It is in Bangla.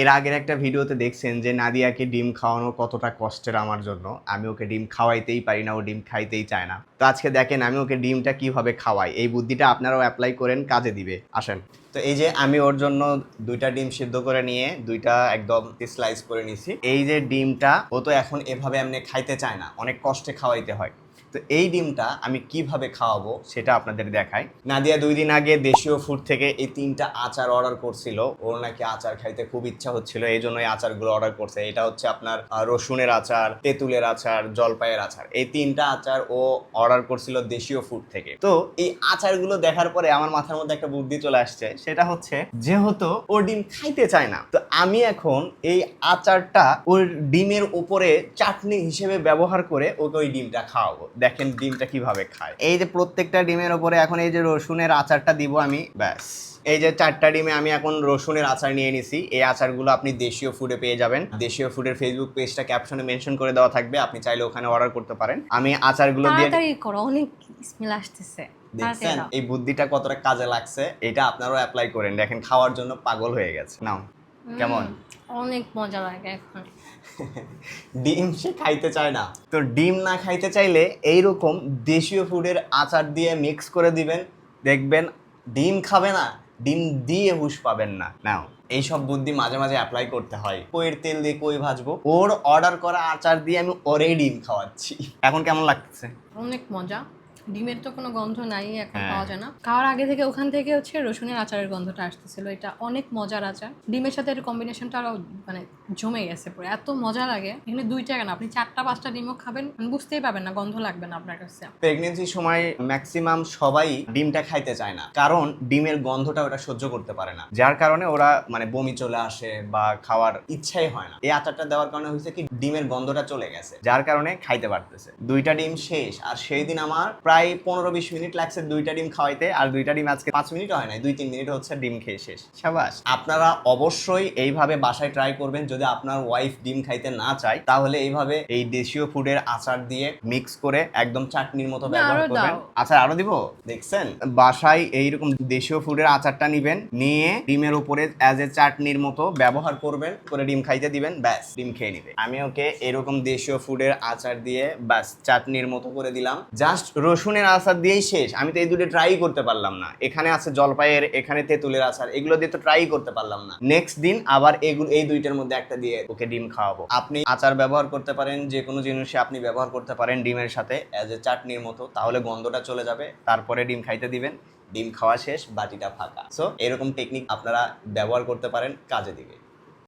এর আগের একটা ভিডিওতে দেখছেন যে নাদিয়াকে ডিম খাওয়ানো কতটা কষ্টের আমার জন্য। আমি ওকে ডিম খাওয়াইতেই পারি না, ও ডিম খাইতেই চায় না। তো আজকে দেখেন আমি ওকে ডিমটা কিভাবে খাওয়াই, এই বুদ্ধিটা আপনারাও অ্যাপ্লাই করেন, কাজে দিবে। আসেন। তো এই যে আমি ওর জন্য 2টা ডিম সিদ্ধ করে নিয়ে 2টা একদম স্লাইস করে নিছি। এই যে ডিমটা ও তো এখন এভাবে এমনি খাইতে চায় না, অনেক কষ্টে খাওয়াইতে হয়। তো এই ডিমটা আমি কিভাবে খাওয়াবো সেটা আপনাদের দেখাই। নাদিয়া 2 দিন আগে দেশীয় ফুড থেকে এই 3টা আচার অর্ডার করছিল। ওর নাকি আচার খাইতে খুব ইচ্ছা হচ্ছিল, এই জন্য এই আচারগুলো অর্ডার করছে। এটা হচ্ছে আপনার রসুনের আচার, তেঁতুলের আচার, জলপাইয়ের আচার। এই 3টা আচার ও অর্ডার করছিল দেশীয় ফুড থেকে। তো এই আচারগুলো দেখার পরে আমার মাথার মধ্যে একটা বুদ্ধি চলে আসছে, সেটা হচ্ছে যেহেতু ও ডিম খাইতে চায় না, তো আমি এখন এই আচারটা ওর ডিমের উপরে চাটনি হিসেবে ব্যবহার করে ওকে ওই ডিমটা খাওয়াবো। দেখেন ডিমটা কিভাবে খায়। এই যে প্রত্যেকটা ডিমের উপরে এখন এই যে রসুনের আচারটা দিব আমি, ব্যাস। এই যে 4টা ডিমে আমি এখন রসুনের আচার নিয়ে নিছি। এই আচারগুলো আপনি দেশীয় ফুডে পেয়ে যাবেন। দেশীয় ফুডের ফেসবুক পেজটা ক্যাপশনে মেনশন করে দেওয়া থাকবে, আপনি চাইলে ওখানে অর্ডার করতে পারেন। আমি আচারগুলো দিয়ে তাড়াতাড়ি করো, অনেক স্মেল আসতেছে। দেখছেন এই বুদ্ধিটা কতটা কাজে লাগছে, এটা আপনারাও অ্যাপ্লাই করেন, দেখেন খাওয়ার জন্য পাগল হয়ে গেছে। নাও, কেমন? অনেক মজা লাগে এখন। ডিম সে খাইতে চায় না, তো ডিম না খাইতে চাইলে এইরকম দেশীয় ফুডের আচার দিয়ে মিক্স করে দিবেন, দেখবেন ডিম খাবে না, ডিম দিয়ে হুঁশ পাবেন না। নাও, এইসব বুদ্ধি মাঝে মাঝে অ্যাপ্লাই করতে হয়। কইয়ের তেল দিয়ে কই ভাজবো, ওর অর্ডার করা আচার দিয়ে আমি ওরেই ডিম খাওয়াচ্ছি। এখন কেমন লাগতেছে? অনেক মজা। ডিমের তো কোনো গন্ধ নাই, এখন পাওয়া যায় না। খাওয়ার আগে থেকে ওখান থেকে হচ্ছে রসুনের আচারের গন্ধটা আসতেছিল। এটা অনেক মজার আচার। ডিমের সাথে এর কম্বিনেশনটা আরো মানে জমে গেছে পুরো, এত মজা লাগে। এখানে 2টা কেন, আপনি 4টা 5টা ডিমও খাবেন, বুঝতেই পাবেন না, গন্ধ লাগবে না আপনার কাছে। প্রেগনেন্সির সময় ম্যাক্সিমাম সবাই ডিমটা খাইতে চায় না, কারণ ডিমের গন্ধটা ওটা সহ্য করতে পারে না, যার কারণে ওরা মানে বমি চলে আসে বা খাওয়ার ইচ্ছাই হয় না। এই আচারটা দেওয়ার কারণে হয়েছে কি, ডিমের গন্ধটা চলে গেছে, যার কারণে খাইতে পারতেছে। 2টা ডিম শেষ, আর সেই দিন আমার প্রায় 15-20 মিনিট লাগছে 2টা ডিম খাওয়াইতে, আর 2টা ডিম আজকে 5 মিনিট হয় নাই, 2-3 মিনিট হচ্ছে ডিম খেয়ে শেষ। শাবাশ। আপনারা অবশ্যই এইভাবে বাসায় ট্রাই করবেন। যদি আপনার ওয়াইফ ডিম খাইতে না চায়, তাহলে এইভাবে এই দেশীয় ফুডের আচার দিয়ে মিক্স করে একদম চাটনির মতো ব্যবহার করবেন। আচার আরো দিব, দেখছেন? বাসায় এইরকম দেশীয় ফুডের আচারটা নিবেন, নিয়ে ডিমের উপরে অ্যাজ এ চাটনির মতো ব্যবহার করবেন, করে ডিম খাইতে দিবেন, ব্যাস ডিম খেয়ে নিবে। আমি ওকে এরকম দেশীয় ফুডের আচার দিয়ে ব্যাস চাটনির মতো করে দিলাম। জাস্ট রসুনের আচার দিয়েই শেষ। আমি তো এই দুটো ট্রাই করতে পারলাম না। এখানে আছে জলপাইয়ের, এখানে তেঁতুলের আচার, এগুলো দিয়ে তো ট্রাই করতে পারলাম না। নেক্সট দিন আবার এগুলো, এই 2টার মধ্যে একটা দিয়ে ওকে ডিম খাওয়াবো। আপনি আচার ব্যবহার করতে পারেন, যে কোনো জিনিসে আপনি ব্যবহার করতে পারেন ডিমের সাথে অ্যাজ এ চাটনির মতো, তাহলে গন্ধটা চলে যাবে। তারপরে ডিম খাইতে দিবেন, ডিম খাওয়া শেষ, বাটিটা ফাঁকা। সো এরকম টেকনিক আপনারা ব্যবহার করতে পারেন, কাজে দিবে।